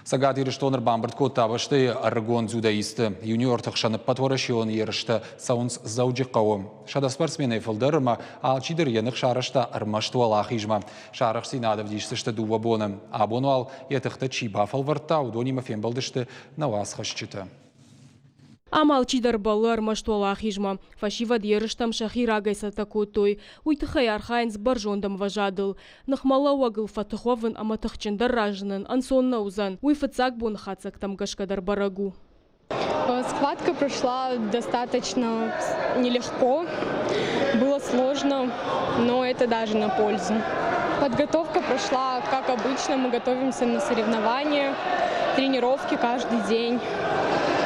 Сагат ирыштоныр бамбырт коттабышты аргон дзюдоисты. Юниор тахшаны патворашион ерышты саунс зауджиқауы. Шада спортсмены фылдырма, ал чидыр енық шарышта армаштуал ахижма. Шарых синадов дишсышты дуба боны. Абонуал етықты чибафал варта, удонима фембалдышты навасхашчыты. Амал чидар балар маштуала хижма. Фашива дерыштам шахирагайса такутой. Уйтыхай архайнс баржондам важадыл. Нахмала уагыл фатыховын аматыхчендар ражнын. Ансонна узан. Уйфацак бун хацак там гашкадар барагу. Схватка прошла достаточно нелегко. Было сложно, но это даже на пользу. Подготовка прошла как обычно. Мы готовимся на соревнования, тренировки каждый день.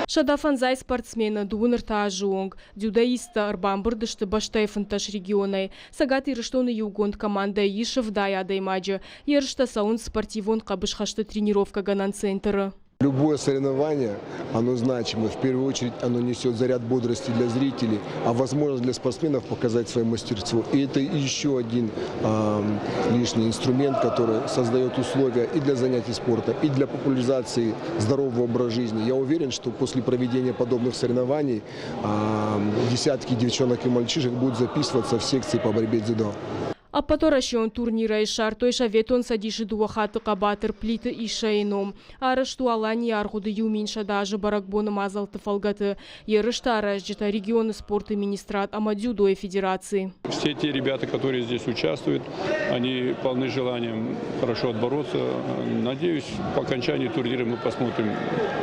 Шадафанзай спортсмена дуыныр таажуонг, дзюдоиста арбамбырдышты баштай фанташ регионай. Сагат ирыштоны югонд команда Ишев дая даймаджа. Ерышта саун спортивон кабышхашты тренировка ганан центра. Любое соревнование, оно значимо. В первую очередь оно несет заряд бодрости для зрителей, а возможность для спортсменов показать свое мастерство. И это еще один лишний инструмент, который создает условия и для занятий спорта, и для популяризации здорового образа жизни. Я уверен, что после проведения подобных соревнований десятки девчонок и мальчишек будут записываться в секции по борьбе дзюдо. А поторашион турнира ишар, той шаветон садиши дуахаты кабатыр плиты ишайном. Арышту алани аргуды юминша даже баракбоны мазалты фалгаты. Ерышта аражджита регионы спорта министрат Амадзюдо федерации. Все те ребята, которые здесь участвуют, они полны желанием хорошо отбороться. Надеюсь, по окончании турнира мы посмотрим,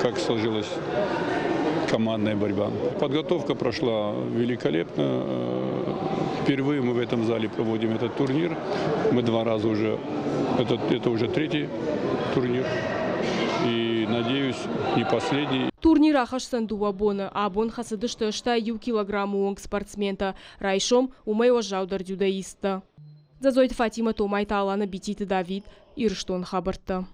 как сложилась командная борьба. Подготовка прошла великолепно. Впервые мы в этом зале проводим этот турнир. Мы два раза уже, это уже третий турнир. И, надеюсь, не последний. Турнир ахашсан дуабона, а абон хасадышты штай ю килограмму онг спортсмента. Райшом умайо жаудар дзюдоиста. Зазойт Фатима Томайта Алана Бититы Давид, Ирштон Хабарта.